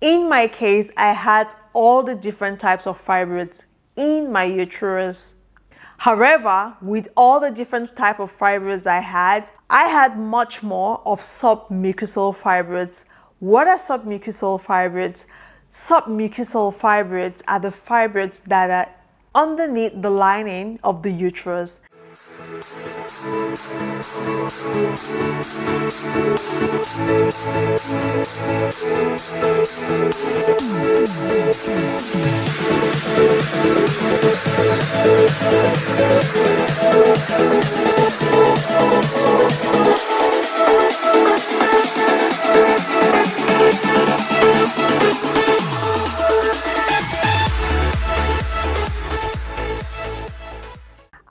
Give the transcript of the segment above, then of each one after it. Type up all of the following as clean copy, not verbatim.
In my case, I had all the different types of fibroids in my uterus. However, with all the different type of fibroids I had much more of submucosal fibroids. What are submucosal fibroids? Submucosal fibroids are the fibroids that are underneath the lining of the uterus.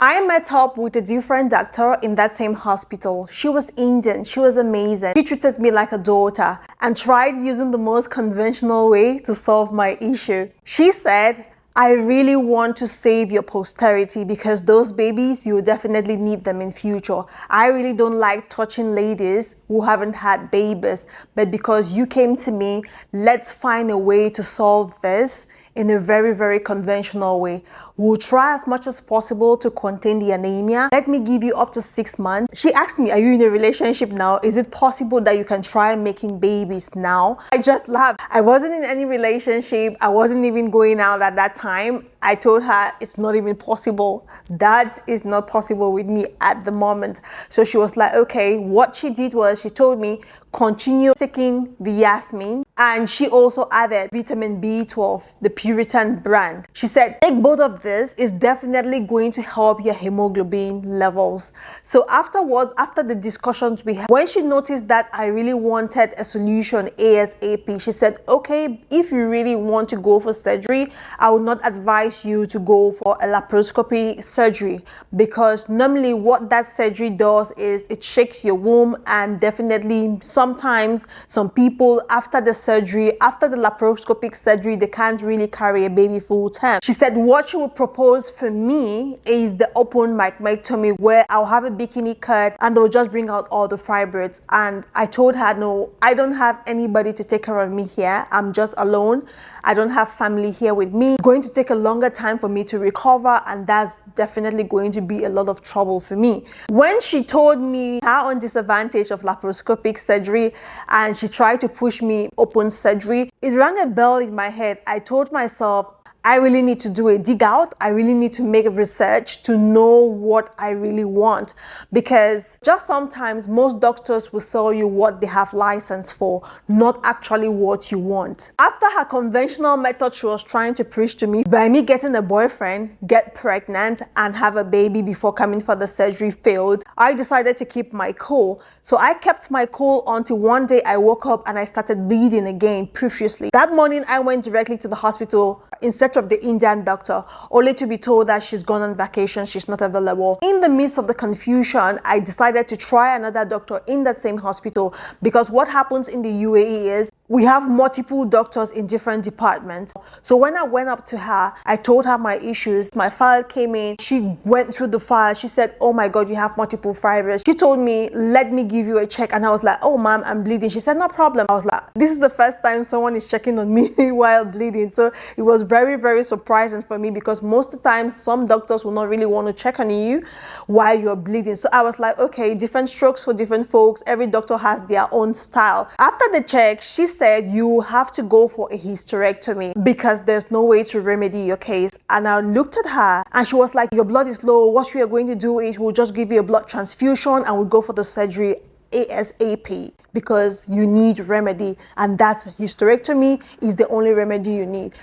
I met up with a different doctor in that same hospital. She was Indian. She was amazing. She treated me like a daughter and tried using the most conventional way to solve my issue. She said, I really want to save your posterity because those babies, you will definitely need them in future. I really don't like touching ladies who haven't had babies, but because you came to me, let's find a way to solve this in a very, very conventional way. We'll try as much as possible to contain the anemia. Let me give you up to 6 months. She asked me, are you in a relationship now? Is it possible that you can try making babies now? I just laughed. I wasn't in any relationship. I wasn't even going out at that time. I told her it's not even possible. That is not possible with me at the moment. So she was like, okay. What she did was she told me, continue taking the Yasmin. And she also added vitamin B12, the Puritan brand. She said, take both of this, is definitely going to help your hemoglobin levels. So afterwards, after the discussions we had, when she noticed that I really wanted a solution ASAP, she said, okay, if you really want to go for surgery, I would not advise you to go for a laparoscopy surgery, because normally what that surgery does is it shakes your womb, and definitely sometimes some people after the surgery, after the laparoscopic surgery, they can't really carry a baby full term. She said what she would propose for me is the open myectomy, where I'll have a bikini cut and they'll just bring out all the fibroids. And I told her, no, I don't have anybody to take care of me here. I'm just alone. I don't have family here with me. It's going to take a longer time for me to recover, and that's definitely going to be a lot of trouble for me. When she told me her own disadvantage of laparoscopic surgery and she tried to push me open surgery, it rang a bell in my head. I told myself, I really need to do a dig out. I really need to make a research to know what I really want, because just sometimes most doctors will sell you what they have license for, not actually what you want. After her conventional method she was trying to preach to me, by me getting a boyfriend, get pregnant and have a baby before coming for the surgery failed, I decided to keep my cool. So I kept my cool until one day I woke up and I started bleeding again profusely. That morning I went directly to the hospital in search of the Indian doctor, only to be told that she's gone on vacation, she's not available. In the midst of the confusion, I decided to try another doctor in that same hospital, because what happens in the UAE is we have multiple doctors in different departments. So when I went up to her, I told her my issues. My file came in. She went through the file. She said, oh my God, you have multiple fibroids. She told me, let me give you a check. And I was like, oh ma'am, I'm bleeding. She said, no problem. I was like, this is the first time someone is checking on me while bleeding. So it was very, very surprising for me, because most of the time some doctors will not really want to check on you while you're bleeding. So I was like, okay, different strokes for different folks. Every doctor has their own style. After the check, she said you have to go for a hysterectomy because there's no way to remedy your case. And I looked at her and she was like, your blood is low. What we are going to do is we'll just give you a blood transfusion and we'll go for the surgery ASAP, because you need remedy, and that's hysterectomy is the only remedy you need.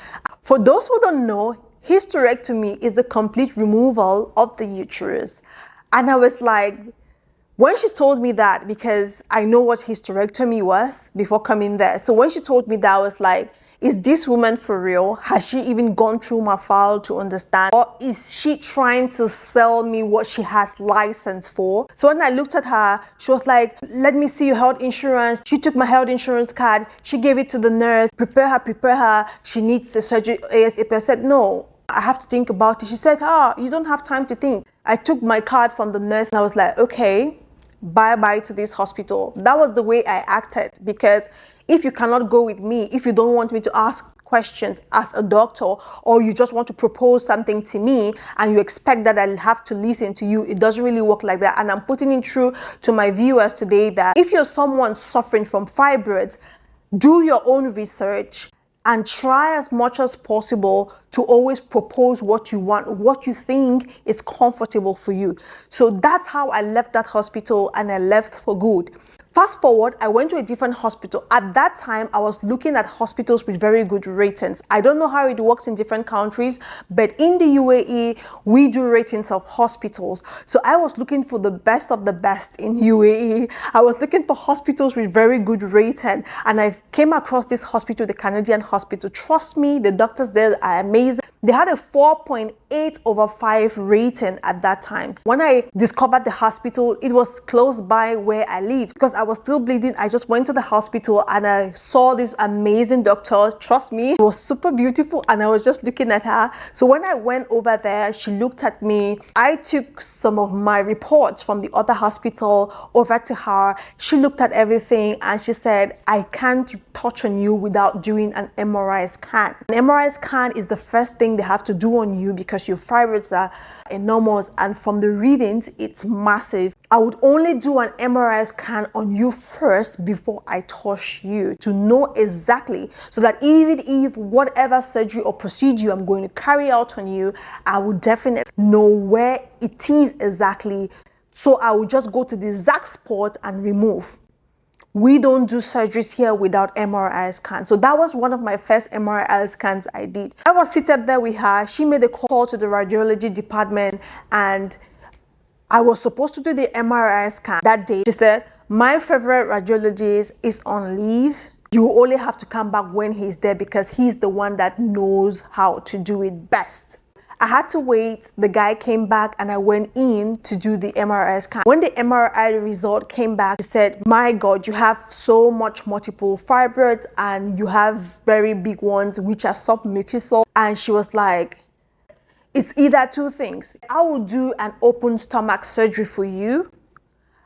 For those who don't know, hysterectomy is the complete removal of the uterus. And I was like, when she told me that, because I know what hysterectomy was before coming there. So when she told me that, I was like, is this woman for real? Has she even gone through my file to understand? Or is she trying to sell me what she has license for? So when I looked at her, she was like, let me see your health insurance. She took my health insurance card. She gave it to the nurse. Prepare her. She needs the surgery ASAP. I said, no, I have to think about it. She said, you don't have time to think. I took my card from the nurse and I was like, okay, bye-bye to this hospital. That was the way I acted, because If you cannot go with me, if you don't want me to ask questions as a doctor, or you just want to propose something to me and you expect that I'll have to listen to you, it doesn't really work like that. And I'm putting it through to my viewers today that if you're someone suffering from fibroids, do your own research and try as much as possible to always propose what you want, what you think is comfortable for you. So that's how I left that hospital, and I left for good. Fast forward, I went to a different hospital. At that time, I was looking at hospitals with very good ratings. I don't know how it works in different countries, but in the UAE, we do ratings of hospitals. So I was looking for the best of the best in UAE. I was looking for hospitals with very good rating, and I came across this hospital, the Canadian hospital. Trust me, the doctors there are amazing. They had a 4.8/5 rating at that time. When I discovered the hospital, it was close by where I lived. Because I was still bleeding, I just went to the hospital and I saw this amazing doctor. Trust me, it was super beautiful, and I was just looking at her. So when I went over there, she looked at me. I took some of my reports from the other hospital over to her. She looked at everything and she said, I can't touch on you without doing an MRI scan. An MRI scan is the first thing they have to do on you because your fibroids are enormous, and from the readings, it's massive. I would only do an MRI scan on you first before I touch you, to know exactly, so that even if whatever surgery or procedure I'm going to carry out on you, I will definitely know where it is exactly. So I will just go to the exact spot and remove. We don't do surgeries here without MRI scans. So that was one of my first MRI scans I did. I was seated there with her. She made a call to the radiology department, and I was supposed to do the MRI scan that day. She said, my favorite radiologist is on leave. You will only have to come back when he's there because he's the one that knows how to do it best. I had to wait. The guy came back and I went in to do the MRI scan. When the MRI result came back, he said, my God, you have so much multiple fibroids and you have very big ones which are submucosal. And she was like, it's either two things. I will do an open stomach surgery for you,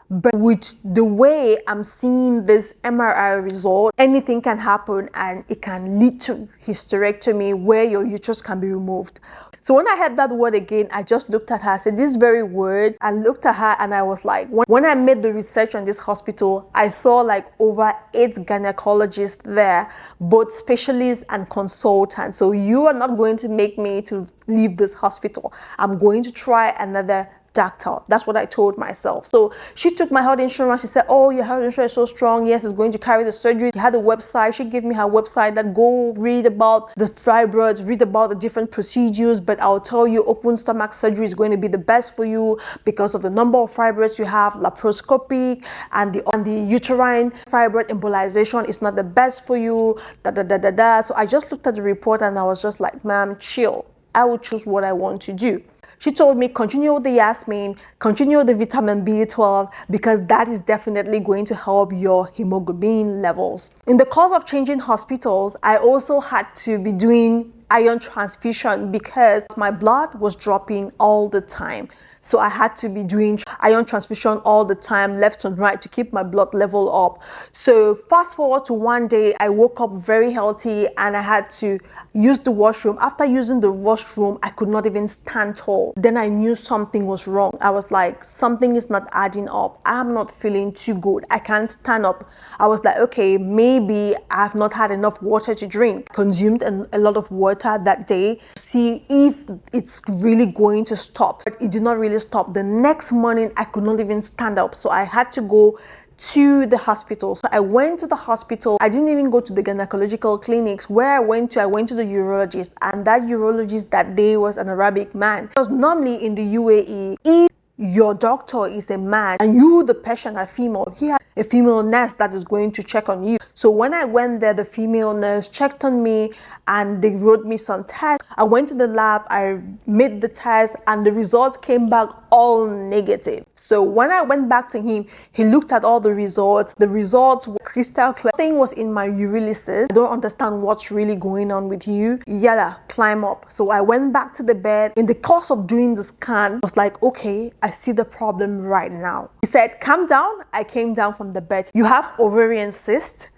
but with the way I'm seeing this MRI result, anything can happen and it can lead to hysterectomy where your uterus can be removed. So when I heard that word again, I just looked at her, I said, this very word. I looked at her and I was like, when I made the research on this hospital, I saw like over 8 gynecologists there, both specialists and consultants. So you are not going to make me to leave this hospital. I'm going to try another doctor. That's what I told myself. So she took my health insurance. She said, oh, your health insurance is so strong. Yes, it's going to carry the surgery. She had a website. She gave me her website that go read about the fibroids, read about the different procedures. But I'll tell you, open stomach surgery is going to be the best for you because of the number of fibroids you have. Laparoscopic and the uterine fibroid embolization is not the best for you. So I just looked at the report and I was just like, ma'am, chill. I will choose what I want to do. She told me, continue with the Yasmin, continue with the vitamin B12, because that is definitely going to help your hemoglobin levels. In the course of changing hospitals, I also had to be doing iron transfusion because my blood was dropping all the time. So I had to be doing iron transfusion all the time, left and right, to keep my blood level up. So fast forward to one day, I woke up very healthy and I had to use the washroom. After using the washroom, I could not even stand tall. Then I knew something was wrong. I was like, something is not adding up. I'm not feeling too good. I can't stand up. I was like, okay, maybe I've not had enough water to drink. Consumed a lot of water that day. See if it's really going to stop. But it did not really stop. The next morning, I could not even stand up. So I had to go to the hospital. So I went to the hospital. I didn't even go to the gynecological clinics. Where I went to the urologist. And that urologist that day was an Arabic man. Because normally in the UAE, if your doctor is a man and you, the patient, are female, he has a female nurse that is going to check on you. So when I went there, the female nurse checked on me and they wrote me some tests. I went to the lab, I made the test, and the results came back all negative. So when I went back to him, he looked at all the results. The results were crystal clear. Nothing was in my urethritis. I don't understand what's really going on with you. Yalla, climb up. So I went back to the bed. In the course of doing the scan, I was like, okay, I see the problem right now. He said, calm down. I came down from the bed. You have ovarian cyst.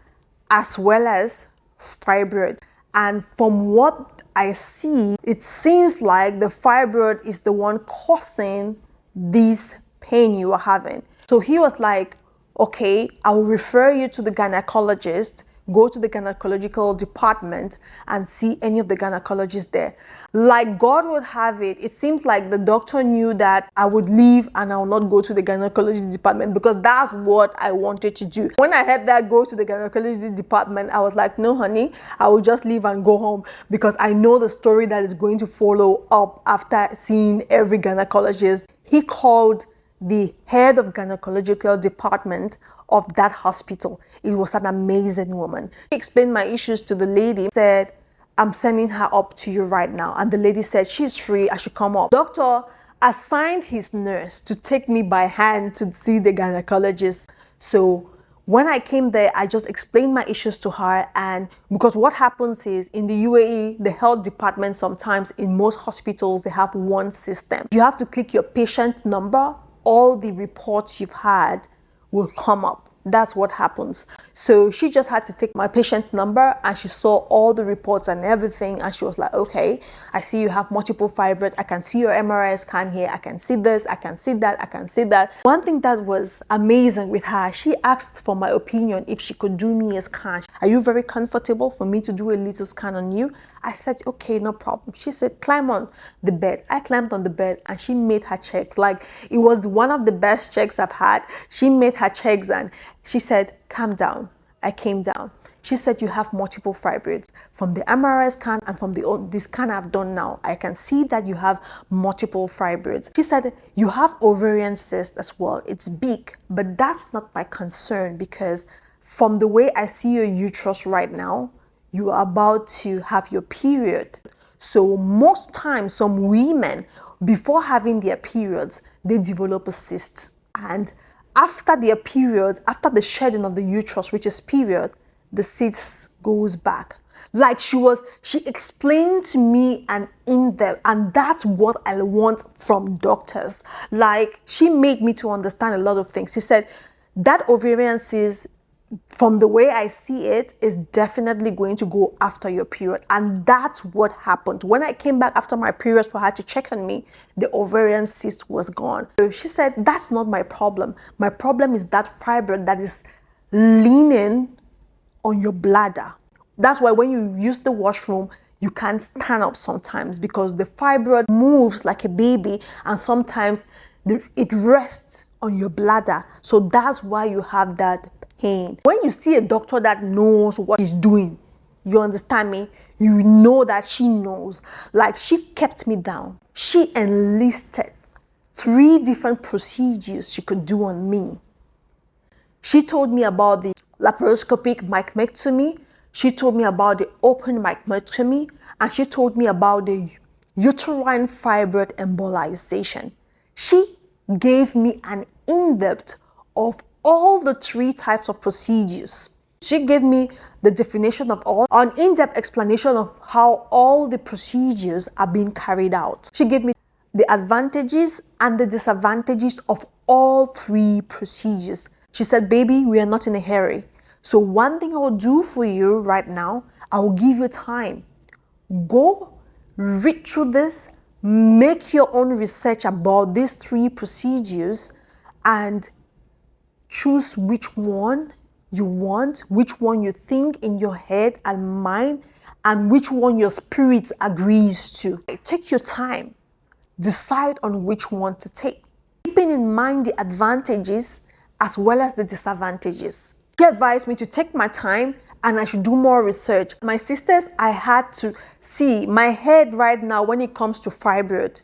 as well as fibroid. And from what I see, it seems like the fibroid is the one causing this pain you are having. So he was like, okay, I'll refer you to the gynecologist. Go to the gynecological department and see any of the gynecologists there. Like God would have it, it seems like the doctor knew that I would leave and I will not go to the gynecology department because that's what I wanted to do. When I heard that go to the gynecology department, I was like, no honey, I will just leave and go home because I know the story that is going to follow up after seeing every gynecologist. He called the head of gynecological department of that hospital. It was an amazing woman. He explained my issues to the lady, said, I'm sending her up to you right now. And the lady said, she's free, I should come up. Doctor assigned his nurse to take me by hand to see the gynecologist. So when I came there, I just explained my issues to her. And because what happens is in the UAE, the health department sometimes in most hospitals, they have one system. You have to click your patient number. All the reports you've had will come up. That's what happens. So she just had to take my patient number and she saw all the reports and everything. And she was like, okay, I see you have multiple fibroids. I can see your MRI scan here. I can see this. I can see that. I can see that. One thing that was amazing with her, she asked for my opinion if she could do me a scan. Are you very comfortable for me to do a little scan on you? I said, okay, no problem. She said, climb on the bed. I climbed on the bed and she made her checks. Like it was one of the best checks I've had. She made her checks and she said, calm down. I came down. She said, you have multiple fibroids. From the MRI scan and from the scan I've done now, I can see that you have multiple fibroids. She said, you have ovarian cyst as well. It's big, but that's not my concern because from the way I see your uterus right now, you are about to have your period. So most times, some women, before having their periods, they develop a cyst. And after their period, after the shedding of the uterus, which is period, the cyst goes back. Like she explained to me and in depth, and that's what I want from doctors. Like she made me to understand a lot of things. She said that ovarian cyst, from the way I see it, is definitely going to go after your period. And that's what happened. When I came back after my period for her to check on me, the ovarian cyst was gone. So she said, that's not my problem. My problem is that fibroid that is leaning on your bladder. That's why when you use the washroom, you can't stand up sometimes because the fibroid moves like a baby and sometimes it rests on your bladder. So that's why you have that pain. When you see a doctor that knows what he's doing, you understand me? You know that she knows. Like she kept me down. She enlisted 3 different procedures she could do on me. She told me about the laparoscopic myectomy. She told me about the open myectomy. And she told me about the uterine fibroid embolization. She gave me an in-depth of all the 3 types of procedures. She gave me the definition of all, an in-depth explanation of how all the procedures are being carried out. She gave me the advantages and the disadvantages of all 3 procedures. She said, baby, we are not in a hurry. So one thing I will do for you right now, I will give you time. Go read through this, make your own research about these 3 procedures and choose which one you want, which one you think in your head and mind, and which one your spirit agrees to. Take your time. Decide on which one to take, keeping in mind the advantages as well as the disadvantages. She advised me to take my time and I should do more research. My sisters, I had to see my head right now when it comes to fibroid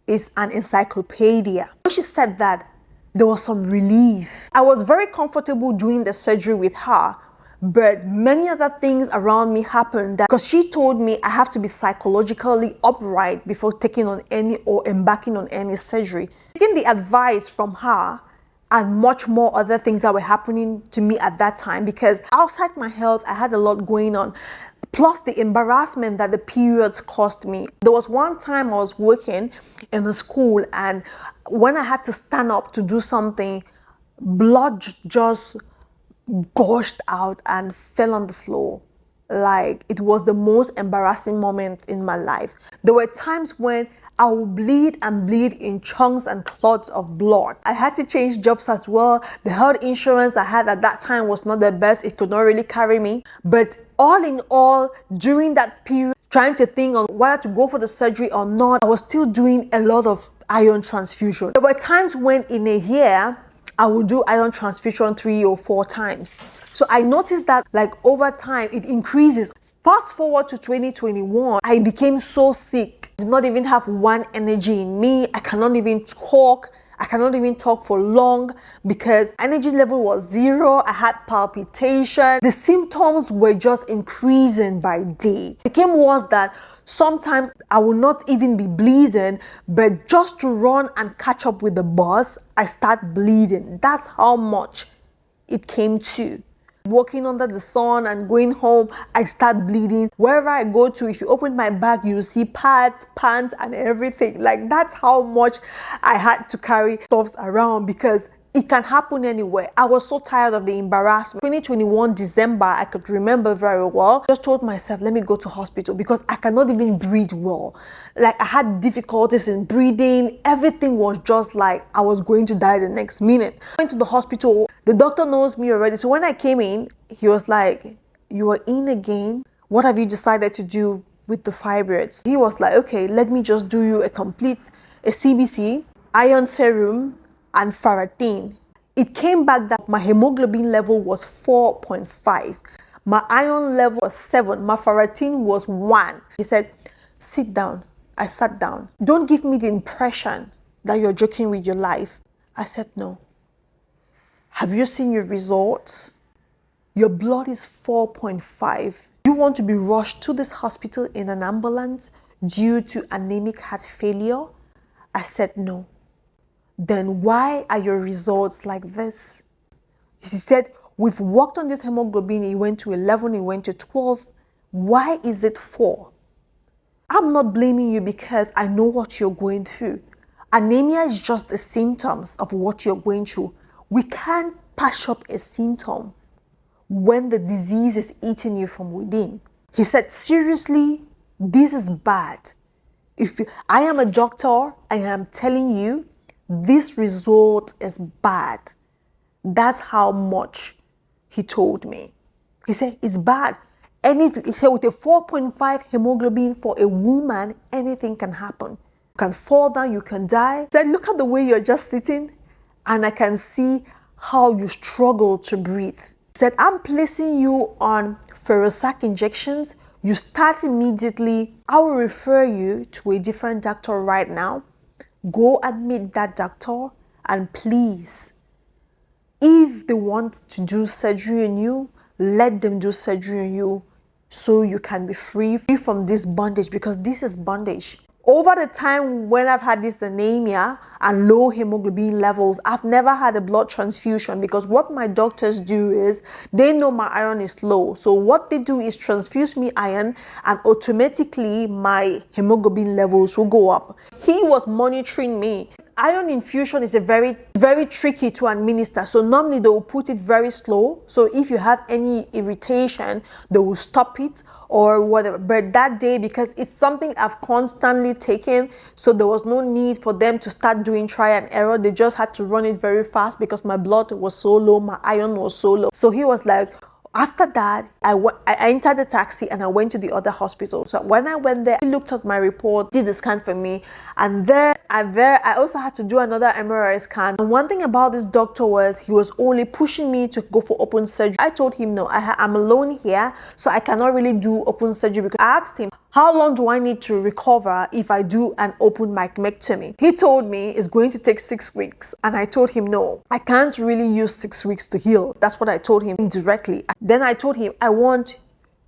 is an encyclopedia. When she said that, there was some relief. I was very comfortable doing the surgery with her, but many other things around me happened because she told me I have to be psychologically upright before taking on any or embarking on any surgery. Taking the advice from her and much more other things that were happening to me at that time, because outside my health, I had a lot going on. Plus the embarrassment that the periods caused me. There was one time I was working in a school and when I had to stand up to do something, blood just gushed out and fell on the floor. Like, it was the most embarrassing moment in my life. There were times when I would bleed and bleed in chunks and clots of blood. I had to change jobs as well. The health insurance I had at that time was not the best. It could not really carry me. But all in all, during that period, trying to think on whether to go for the surgery or not, I was still doing a lot of iron transfusion. There were times when in a year, I would do iron transfusion 3 or 4 times. So I noticed that like over time, it increases. Fast forward to 2021, I became so sick. I did not even have one energy in me. I cannot even talk. I cannot even talk for long because energy level was 0. I had palpitation. The symptoms were just increasing by day. It became worse that sometimes I will not even be bleeding, but just to run and catch up with the bus, I start bleeding. That's how much it came to. Walking under the sun and going home, I start bleeding. Wherever I go to, if you open my bag, you'll see pads, pants, and everything. Like, that's how much I had to carry stuffs around because it can happen anywhere. I was so tired of the embarrassment. 2021 December, I could remember very well. Just told myself, let me go to hospital because I cannot even breathe well. Like, I had difficulties in breathing. Everything was just like I was going to die the next minute. I went to the hospital. The doctor knows me already. So when I came in, he was like, you are in again. What have you decided to do with the fibroids? He was like, okay, let me just do you a CBC, iron serum, and ferritin. It came back that my hemoglobin level was 4.5. My iron level was 7. My ferritin was 1. He said, sit down. I sat down. Don't give me the impression that you're joking with your life. I said, no. Have you seen your results? Your blood is 4.5. You want to be rushed to this hospital in an ambulance due to anemic heart failure? I said, no. Then why are your results like this? He said, we've worked on this hemoglobin. It went to 11, it went to 12. Why is it 4? I'm not blaming you because I know what you're going through. Anemia is just the symptoms of what you're going through. We can't patch up a symptom when the disease is eating you from within. He said, seriously, this is bad. I am a doctor, I am telling you, this result is bad. That's how much he told me. He said, it's bad. Anything. He said, with a 4.5 hemoglobin for a woman, anything can happen. You can fall down, you can die. He said, look at the way you're just sitting, and I can see how you struggle to breathe. He said, I'm placing you on ferrosac injections. You start immediately. I will refer you to a different doctor right now. Go and meet that doctor, and please, if they want to do surgery on you, let them do surgery on you so you can be free from this bondage, because this is bondage. Over the time when I've had this anemia and low hemoglobin levels, I've never had a blood transfusion because what my doctors do is they know my iron is low. So what they do is transfuse me iron and automatically my hemoglobin levels will go up. He was monitoring me. Iron infusion is very tricky to administer. So normally they will put it very slow. So if you have any irritation, they will stop it or whatever. But that day, because it's something I've constantly taken, so there was no need for them to start doing try and error. They just had to run it very fast because my blood was so low, my iron was so low. So he was like, after that, I entered the taxi and I went to the other hospital. So when I went there, he looked at my report, did the scan for me. And there, I also had to do another MRI scan. And one thing about this doctor was he was only pushing me to go for open surgery. I told him, no, I'm alone here, so I cannot really do open surgery. Because I asked him, how long do I need to recover if I do an open myectomy? He told me it's going to take 6 weeks. And I told him, no, I can't really use 6 weeks to heal. That's what I told him directly. Then I told him, I want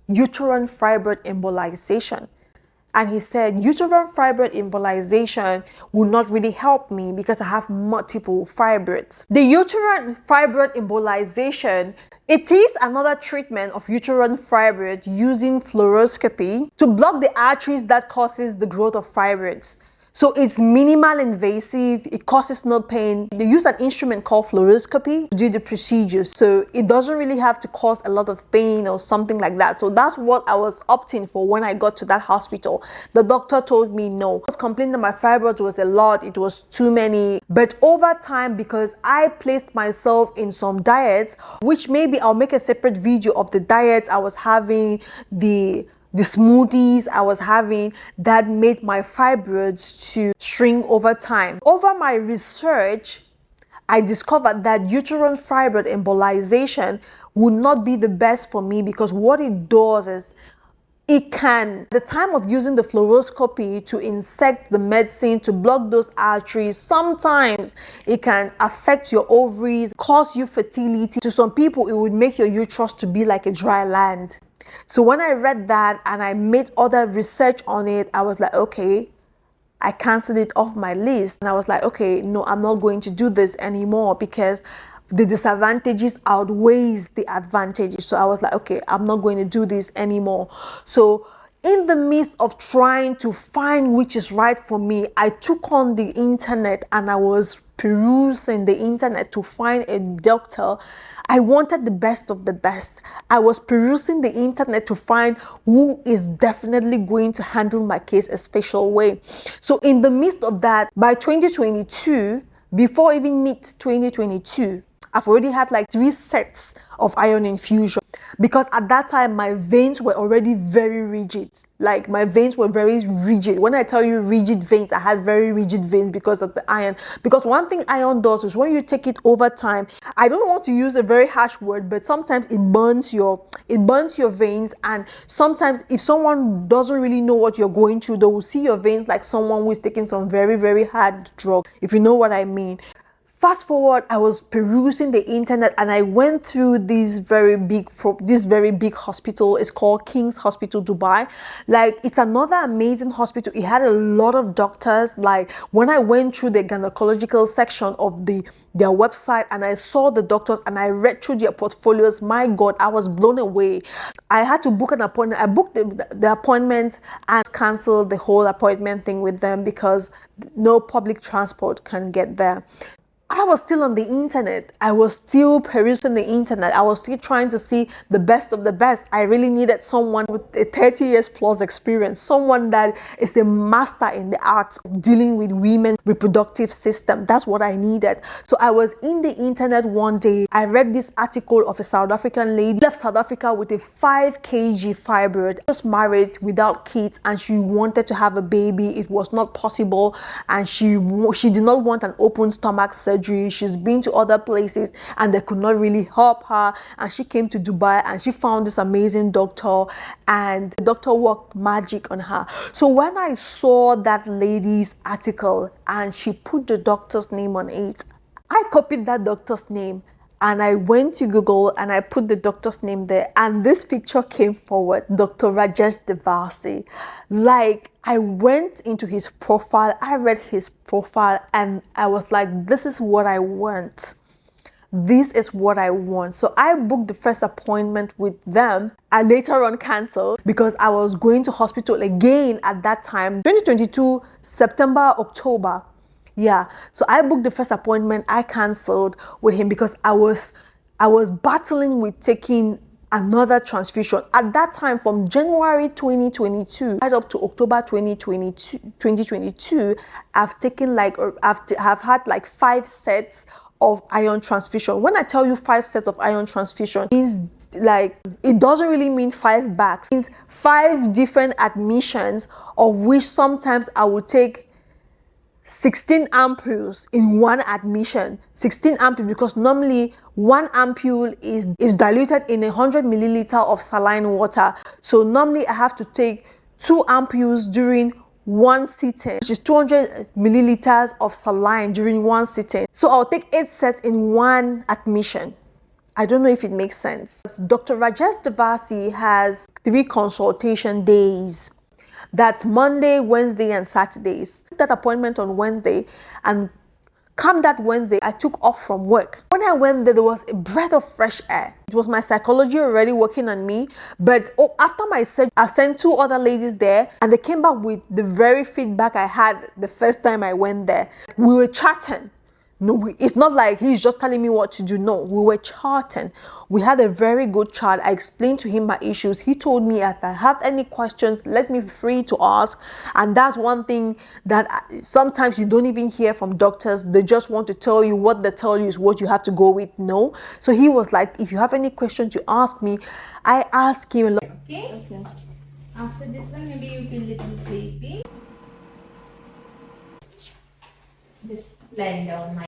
uterine fibroid embolization. And he said, uterine fibroid embolization will not really help me because I have multiple fibroids. The uterine fibroid embolization, it is another treatment of uterine fibroid using fluoroscopy to block the arteries that causes the growth of fibroids. So it's minimal invasive, it causes no pain. They use an instrument called fluoroscopy to do the procedure. So it doesn't really have to cause a lot of pain or something like that. So that's what I was opting for when I got to that hospital. The doctor told me no. I was complaining that my fibroids was a lot, it was too many. But over time, because I placed myself in some diets, which maybe I'll make a separate video of the diets I was having, the smoothies I was having that made my fibroids to shrink over time. Over my research, I discovered that uterine fibroid embolization would not be the best for me, because what it does is it can, at the time of using the fluoroscopy to insect the medicine to block those arteries, sometimes it can affect your ovaries, cause you fertility. To some people, it would make your uterus to be like a dry land. So when I read that and I made other research on it, I was like, okay, I canceled it off my list. And I was like, okay, no, I'm not going to do this anymore, because the disadvantages outweighs the advantages. So I was like, okay, I'm not going to do this anymore. So in the midst of trying to find which is right for me, I took on the internet and I was perusing the internet to find a doctor. I wanted the best of the best. I was perusing the internet to find who is definitely going to handle my case a special way. So in the midst of that, by 2022, before even mid 2022, I've already had like 3 sets of iron infusion, because at that time my veins were already very rigid. Like my veins were very rigid. When I tell you rigid veins, I had very rigid veins because of the iron. Because one thing iron does is when you take it over time, I don't want to use a very harsh word, but sometimes it burns your veins. And sometimes if someone doesn't really know what you're going through, they will see your veins like someone who is taking some very, very hard drug, if you know what I mean. Fast forward, I was perusing the internet and I went through this very big hospital. It's called King's Hospital, Dubai. Like, it's another amazing hospital. It had a lot of doctors. Like, when I went through the gynecological section of their website and I saw the doctors and I read through their portfolios, my God, I was blown away. I had to book an appointment. I booked the appointment and canceled the whole appointment thing with them because no public transport can get there. I was still on the internet. I was still perusing the internet. I was still trying to see the best of the best. I really needed someone with a 30 years plus experience, someone that is a master in the art of dealing with women's reproductive system. That's what I needed. So I was in the internet one day. I read this article of a South African lady left South Africa with a 5 kg fibroid, just married without kids, and she wanted to have a baby. It was not possible, and she did not want an open stomach surgery. She's been to other places and they could not really help her, and she came to Dubai and she found this amazing doctor, and the doctor worked magic on her. So when I saw that lady's article and she put the doctor's name on it, I copied that doctor's name and I went to Google and I put the doctor's name there, and this picture came forward, Dr. Rajesh Devasi. Like, I went into his profile, I read his profile, and I was like, this is what I want. This is what I want. So I booked the first appointment with them. I later on canceled because I was going to hospital again at that time, 2022, September, October. Yeah, so I booked the first appointment. I canceled with him because I was battling with taking another transfusion. At that time, from January 2022 right up to October 2022, I've taken I've had like 5 sets of iron transfusion. When I tell you 5 sets of iron transfusion, means like, it doesn't really mean 5 bags. It means 5 different admissions, of which sometimes I would take 16 ampules in one admission. 16 ampules because normally 1 ampule is diluted in 100 milliliter of saline water. So normally I have to take 2 ampules during one sitting, which is 200 milliliters of saline during one sitting. So I'll take 8 sets in one admission. I don't know if it makes sense. Dr. Rajesh Devasi has 3 consultation days. That's Monday, Wednesday, and Saturdays. That appointment on Wednesday, and come that Wednesday, I took off from work. When I went there, there was a breath of fresh air. was my psychology already working on me. But after my surgery, I sent 2 other ladies there, and they came back with the very feedback I had the first time I went there. We were chatting. No, it's not like he's just telling me what to do. No, we were chatting. We had a very good chat. I explained to him my issues. He told me if I have any questions, let me be free to ask. And that's one thing that sometimes you don't even hear from doctors. They just want to tell you what they tell you is what you have to go with. No. So he was like, if you have any questions, you ask me. I asked him. Okay. After this one, maybe you feel little sleepy. Just lying down.